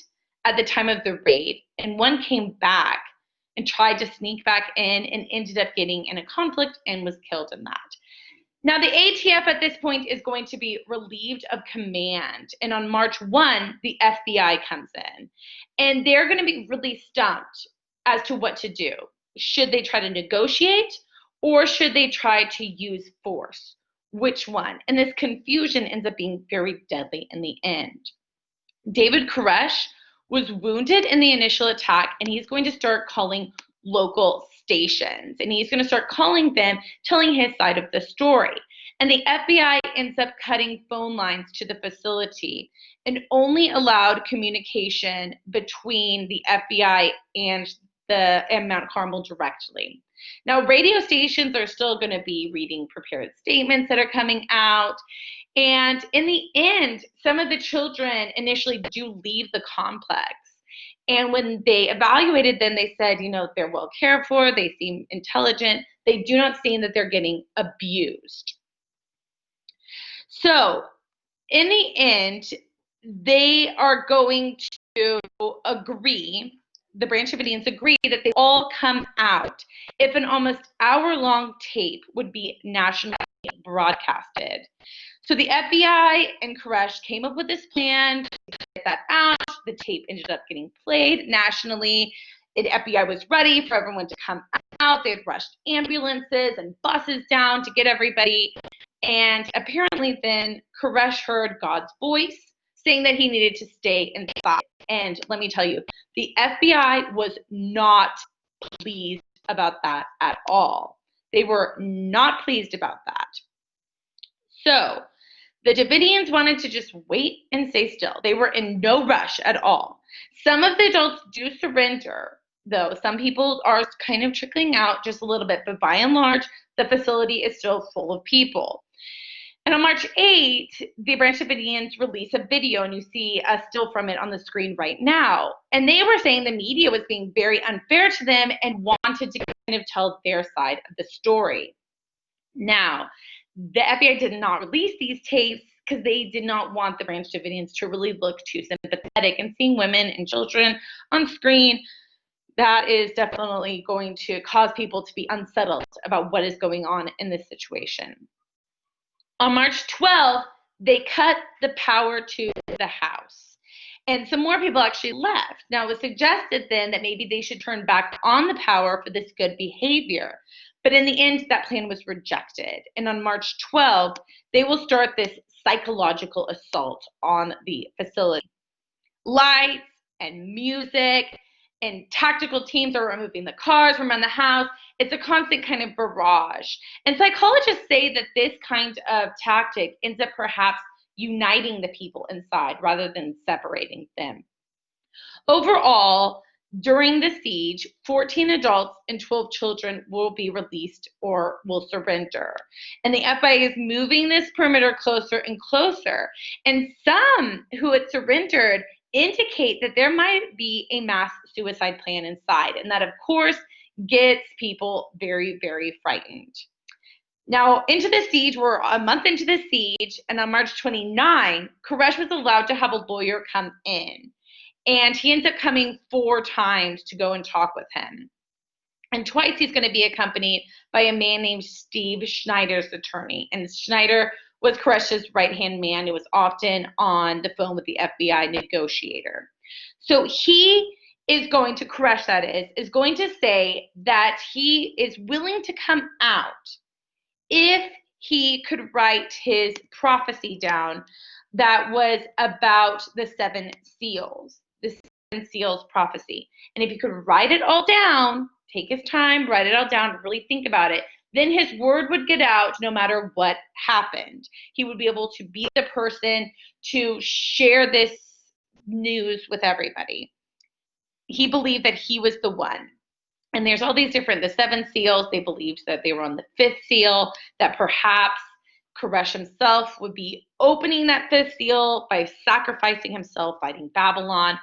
at the time of the raid, and one came back and tried to sneak back in and ended up getting in a conflict and was killed in that. Now, the ATF at this point is going to be relieved of command, and on March 1, the FBI comes in, and they're going to be really stumped as to what to do. Should they try to negotiate, or should they try to use force? Which one? And this confusion ends up being very deadly in the end. David Koresh was wounded in the initial attack, and he's going to start calling local stations, and he's going to start calling them, telling his side of the story. And the FBI ends up cutting phone lines to the facility and only allowed communication between the FBI and Mount Carmel directly. Now, radio stations are still going to be reading prepared statements that are coming out. And in the end, some of the children initially do leave the complex. And when they evaluated them, they said, they're well cared for, they seem intelligent, they do not seem that they're getting abused. So in the end, they are going to agree, the Branch Davidians agree that they all come out if an almost hour-long tape would be nationally broadcasted. So the FBI and Koresh came up with this plan to get that out. The tape ended up getting played nationally. The FBI was ready for everyone to come out. They had rushed ambulances and buses down to get everybody. And apparently then Koresh heard God's voice saying that he needed to stay inside. And let me tell you, the FBI was not pleased about that at all. They were not pleased about that. So the Davidians wanted to just wait and stay still. They were in no rush at all. Some of the adults do surrender, though. Some people are kind of trickling out just a little bit, but by and large, the facility is still full of people. And on March 8th, the Branch Davidians released a video, and you see a still from it on the screen right now. And they were saying the media was being very unfair to them and wanted to kind of tell their side of the story. Now, the FBI did not release these tapes because they did not want the Branch Davidians to really look too sympathetic. And seeing women and children on screen, that is definitely going to cause people to be unsettled about what is going on in this situation. On March 12th, they cut the power to the house. And some more people actually left. Now, it was suggested then that maybe they should turn back on the power for this good behavior. But in the end, that plan was rejected. And on March 12th, they will start this psychological assault on the facility. Lights and music and tactical teams are removing the cars from around the house. It's a constant kind of barrage. And psychologists say that this kind of tactic ends up perhaps uniting the people inside rather than separating them. Overall, during the siege, 14 adults and 12 children will be released or will surrender. And the FBI is moving this perimeter closer and closer. And some who had surrendered indicate that there might be a mass suicide plan inside. And that, of course, gets people very, very frightened. Now, into the siege, we're a month into the siege, and on March 29, Koresh was allowed to have a lawyer come in. And he ends up coming 4 times to go and talk with him. And twice he's going to be accompanied by a man named Steve Schneider's attorney. And Schneider was Koresh's right-hand man who was often on the phone with the FBI negotiator. So he is going to, Koresh that is going to say that he is willing to come out if he could write his prophecy down that was about the 7 seals, the 7 seals prophecy. And if he could write it all down, take his time, write it all down, really think about it, then his word would get out no matter what happened. He would be able to be the person to share this news with everybody. He believed that he was the one. And there's all these different, the 7 seals, they believed that they were on the 5th seal, that perhaps Koresh himself would be opening that 5th seal by sacrificing himself, fighting Babylon.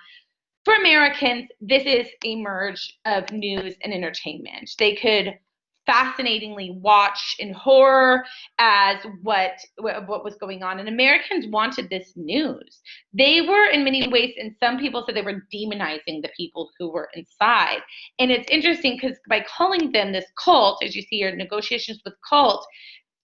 For Americans, this is a merge of news and entertainment. They could fascinatingly watch in horror as what was going on. And Americans wanted this news. They were, in many ways, and some people said they were demonizing the people who were inside. And it's interesting because by calling them this cult, as you see your negotiations with cult,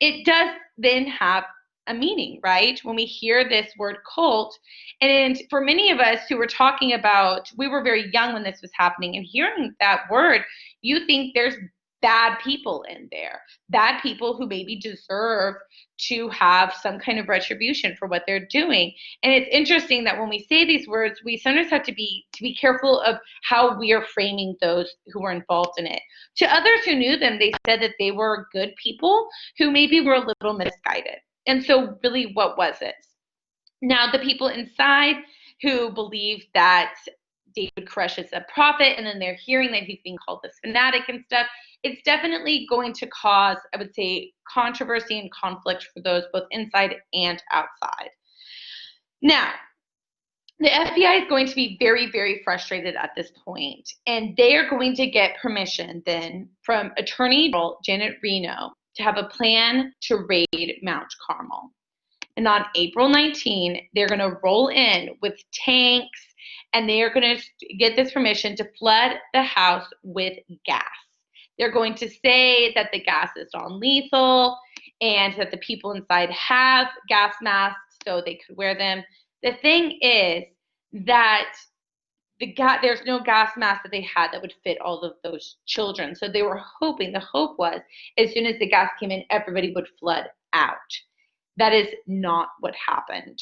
it does then have a meaning, right? When we hear this word cult, and for many of us who were talking about, we were very young when this was happening, and hearing that word, you think there's bad people in there, bad people who maybe deserve to have some kind of retribution for what they're doing. And it's interesting that when we say these words, we sometimes have to be careful of how we are framing those who were involved in it. To others who knew them, they said that they were good people who maybe were a little misguided. And so really, what was it? Now, the people inside who believe that David Koresh is a prophet, and then they're hearing that he's being called this fanatic and stuff, it's definitely going to cause, I would say, controversy and conflict for those both inside and outside. Now, the FBI is going to be very, very frustrated at this point, and they are going to get permission then from Attorney General Janet Reno to have a plan to raid Mount Carmel. And on April 19, they're going to roll in with tanks, and they are going to get this permission to flood the house with gas. They're going to say that the gas is non-lethal, and that the people inside have gas masks so they could wear them. The thing is that there's no gas mask that they had that would fit all of those children. So they were hoping, the hope was, as soon as the gas came in, everybody would flood out. That is not what happened.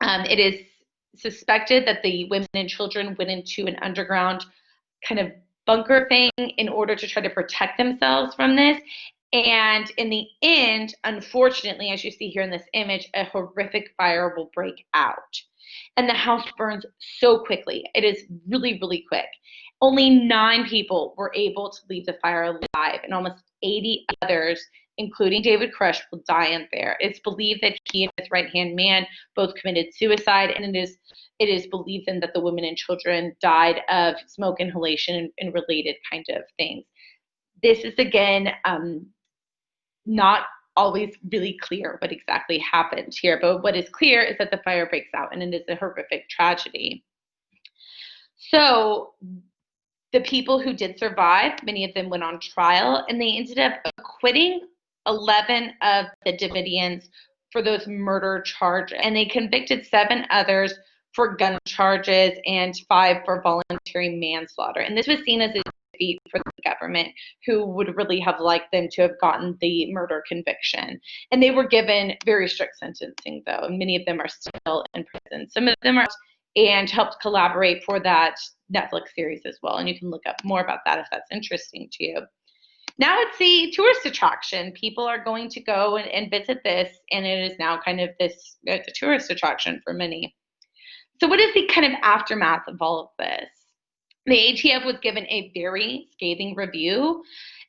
It is suspected that the women and children went into an underground kind of bunker thing in order to try to protect themselves from this. And in the end, unfortunately, as you see here in this image, a horrific fire will break out. And the house burns so quickly. It is really, really quick. Only 9 people were able to leave the fire alive, and almost 80 others, including David Koresh, will die in there. It's believed that he and his right-hand man both committed suicide, and it is believed then that the women and children died of smoke inhalation and related kind of things. This is, again, not always really clear what exactly happened here, but what is clear is that the fire breaks out, and it is a horrific tragedy. So the people who did survive, many of them went on trial, and they ended up acquitting 11 of the Davidians for those murder charges, and they convicted 7 others for gun charges and 5 for voluntary manslaughter. And this was seen as a defeat for the government, who would really have liked them to have gotten the murder conviction. And they were given very strict sentencing, though, and many of them are still in prison. Some of them are and helped collaborate for that Netflix series as well. And you can look up more about that if that's interesting to you. Now it's the tourist attraction. People are going to go and visit this, and it is now kind of this a tourist attraction for many. So what is the kind of aftermath of all of this? The ATF was given a very scathing review,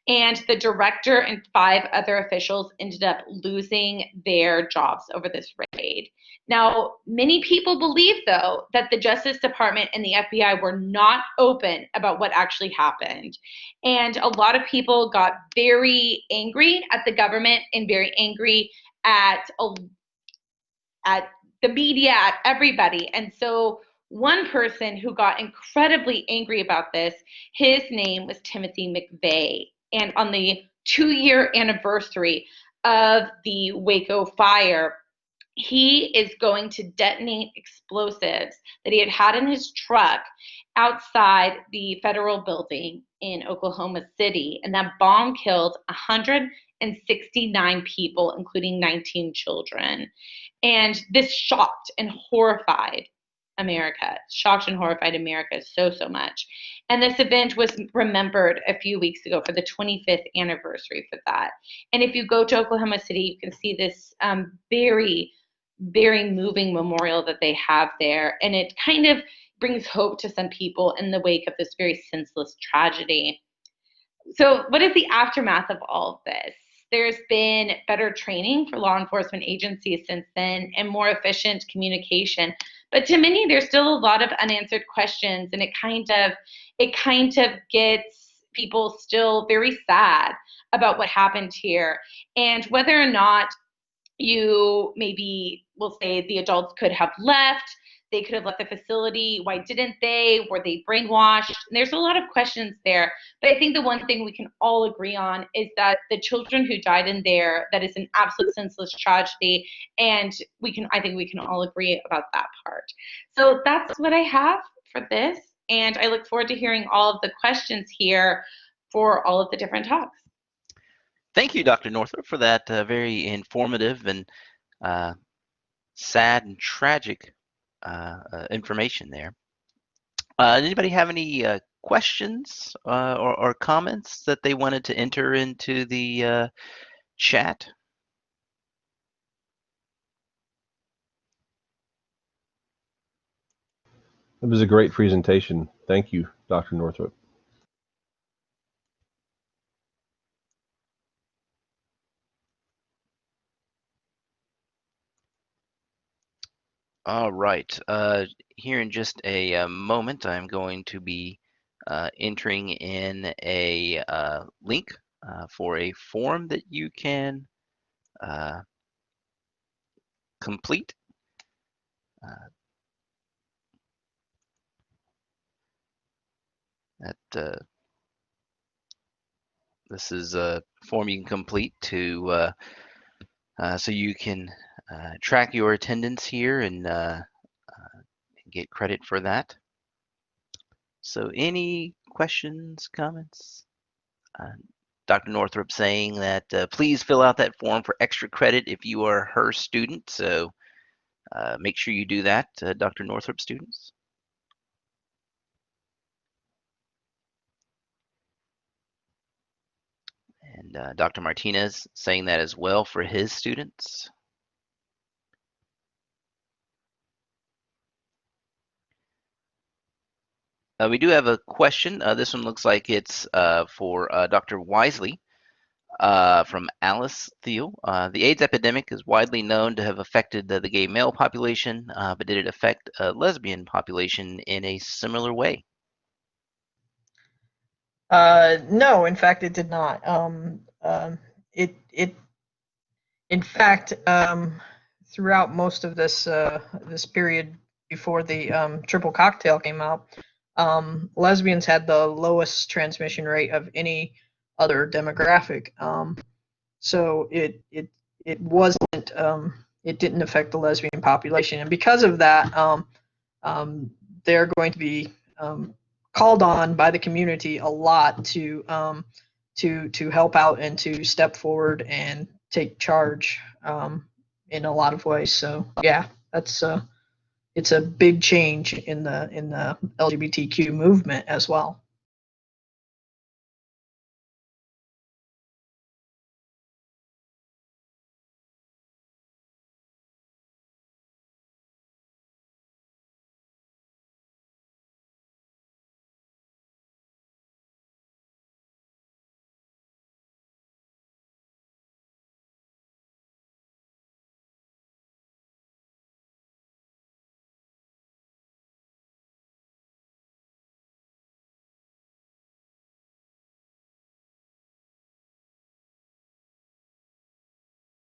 and the director and 5 other officials ended up losing their jobs over this raid. Now, many people believe, though, that the Justice Department and the FBI were not open about what actually happened. And a lot of people got very angry at the government and very angry at the media, at everybody. And so one person who got incredibly angry about this, his name was Timothy McVeigh. And on the 2-year anniversary of the Waco fire, he is going to detonate explosives that he had in his truck outside the federal building in Oklahoma City. And that bomb killed 169 people, including 19 children. And this shocked and horrified America, so much. And this event was remembered a few weeks ago for the 25th anniversary for that. And if you go to Oklahoma City, you can see this very, very moving memorial that they have there. And it kind of brings hope to some people in the wake of this very senseless tragedy. So what is the aftermath of all of this? There's been better training for law enforcement agencies since then and more efficient communication. But to many, there's still a lot of unanswered questions, and it kind of gets people still very sad about what happened here. And whether or not you maybe will say the adults could have left, they could have left the facility. Why didn't they? Were they brainwashed? And there's a lot of questions there. But I think the one thing we can all agree on is that the children who died in there, that is an absolute senseless tragedy. And I think we can all agree about that part. So that's what I have for this. And I look forward to hearing all of the questions here for all of the different talks. Thank you, Dr. Northrup, for that very informative and sad and tragic information there. Anybody have any questions or comments that they wanted to enter into the chat? It was a great presentation. Thank you, Dr. Northrup. All right. Here in just a moment, I'm going to be entering in a link for a form that you can complete. This is a form you can complete to So you can track your attendance here and get credit for that. So any questions, comments? Dr. Northrup saying that please fill out that form for extra credit if you are her student. So make sure you do that, Dr. Northrup students. And Dr. Martinez saying that as well for his students. We do have a question. This one looks like it's for Dr. Wisely from Alice Thiel. The AIDS epidemic is widely known to have affected the gay male population, but did it affect a lesbian population in a similar way? No, in fact, it did not. In fact, throughout most of this this period before the triple cocktail came out, lesbians had the lowest transmission rate of any other demographic. So it wasn't it didn't affect the lesbian population, and because of that, they're going to be called on by the community a lot to help out and to step forward and take charge in a lot of ways. So yeah, that's it's a big change in the LGBTQ movement as well.